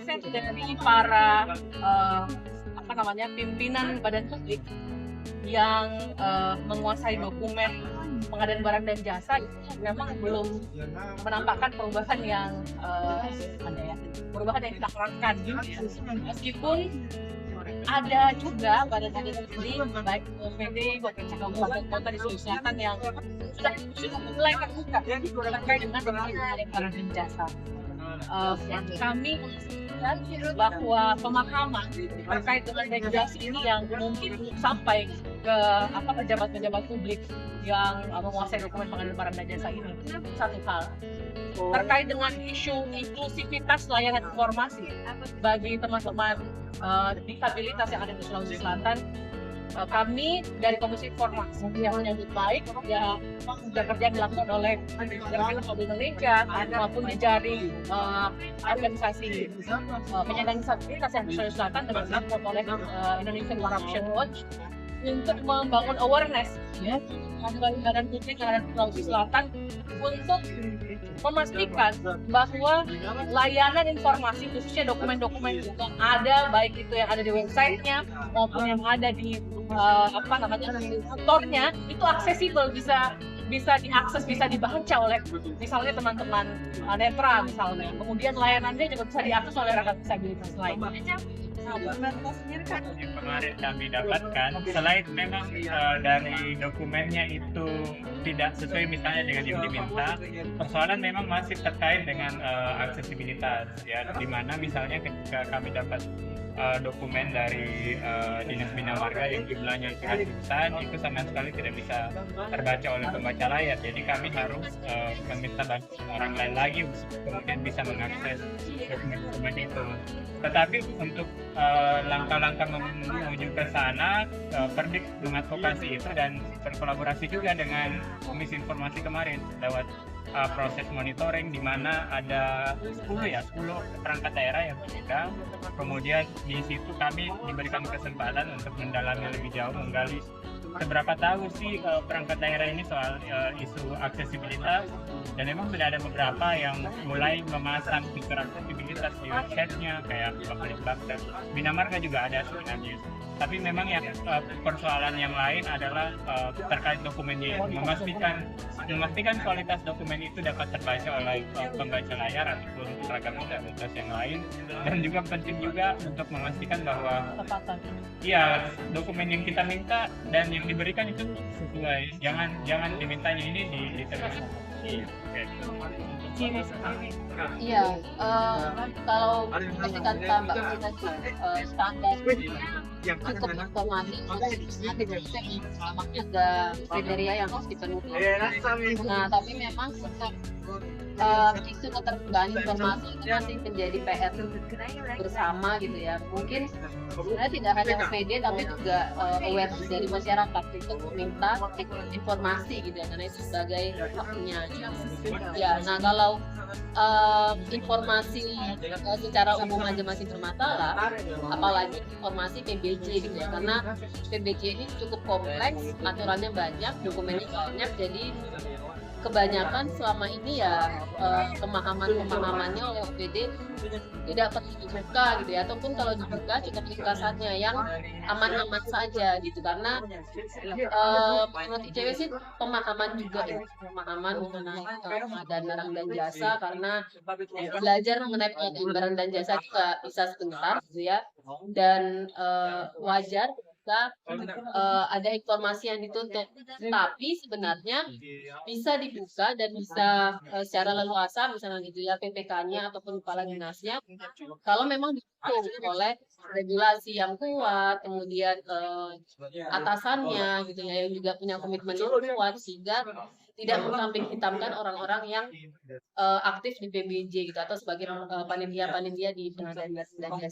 akses dari para pimpinan badan publik yang menguasai dokumen pengadaan barang dan jasa itu memang belum menampakkan perubahan yang kita harapkan. Meskipun ada juga badan publik baik OPD maupun kabupaten kota di Sulawesi Selatan yang sudah mulai terbuka terkait dengan pengadaan barang dan jasa. Kami memastikan bahwa pemahaman terkait dengan regulasi ini yang mungkin belum sampai ke pejabat-pejabat publik yang menguasai dokumen pengadaan barang dan jasa ini. Satu hal terkait dengan isu inklusivitas layanan informasi bagi teman-teman disabilitas yang ada di Sulawesi Selatan. Kami dari Komisi Informasi yang menyambut baik ya sudah kerja dilakukan oleh Republik Indonesia maupun di jaring organisasi penyandang disabilitas yang di Sulawesi Selatan dengan support oleh Indonesian Corruption Watch untuk membangun awareness badan publik yang ada di Sulawesi Selatan untuk memastikan bahwa layanan informasi khususnya dokumen-dokumen yang ada baik itu yang ada di websitenya maupun yang ada di kantornya itu aksesibel, bisa diakses, bisa dibaca oleh misalnya teman-teman netra misalnya. Kemudian layanannya juga bisa diakses oleh rakyat disabilitas lain. Yang kemarin kami dapatkan, selain memang dari dokumennya itu tidak sesuai misalnya dengan yang diminta, persoalan memang masih terkait dengan aksesibilitas, ya, di mana misalnya ketika kami dapat dokumen dari Dinas Bina Marga yang jumlahnya ratusan, itu sama sekali tidak bisa terbaca oleh pembaca layar. Jadi kami harus meminta bantuan orang lain lagi kemudian bisa mengakses dokumen itu. Tetapi untuk langkah-langkah menuju ke sana, Perdik mengadvokasi itu dan berkolaborasi juga dengan Komisi Informasi kemarin lewat proses monitoring di mana ada 10 perangkat daerah yang berbeda. Kemudian di situ kami diberikan kesempatan untuk mendalami lebih jauh, menggali seberapa tahu sih perangkat daerah ini soal isu aksesibilitas, dan memang sudah ada beberapa yang mulai memasang fitur aksesibilitas di websitenya kayak Bapelitbang dan Bina Marga juga ada sebenarnya. Tapi memang yang persoalan yang lain adalah terkait dokumennya, memastikan kualitas dokumen itu dapat terbaca oleh pembaca layar ataupun ragam disabilitas yang lain, dan juga penting juga untuk memastikan bahwa dokumen yang kita minta dan yang diberikan itu sesuai, jangan dimintanya ini diterima. Iya, kalau ketika Mbak kita standar cukup informasi, nanti ada kriteria yang harus dipenuhi. Nah, tapi memang tetap isu keterbukaan informasi itu masih menjadi PR bersama gitu ya. Mungkin sebenarnya tidak hanya OPD tapi juga awareness dari masyarakat untuk meminta informasi gitu ya, karena itu sebagai haknya. Ya, nah kalau informasi secara umum aja masih bermasalah, apalagi informasi PBJ gitu ya, karena PBJ ini cukup kompleks, aturannya banyak, dokumennya banyak, jadi kebanyakan selama ini ya pemahamannya oleh OPD tidak perlu dibuka gitu ya, ataupun kalau dibuka cukup ringkasannya yang aman-aman saja gitu, karena menurut ICW sih pemahaman juga ya, pemahaman mengenai pengadaan barang dan jasa, karena belajar mengenai pengadaan barang dan jasa juga bisa sebentar gitu ya, dan wajar ada informasi yang dituntut, tapi sebenarnya bisa dibuka dan bisa secara leluasa misalnya gitu ya, PPK-nya ataupun kepala dinasnya, kalau memang didukung oleh regulasi yang kuat, kemudian atasannya gitu ya yang juga punya komitmen yang kuat, sehingga tidak mengkambing hitamkan orang-orang yang aktif di PBJ gitu atau sebagai panitia di pengadaan dan jasa.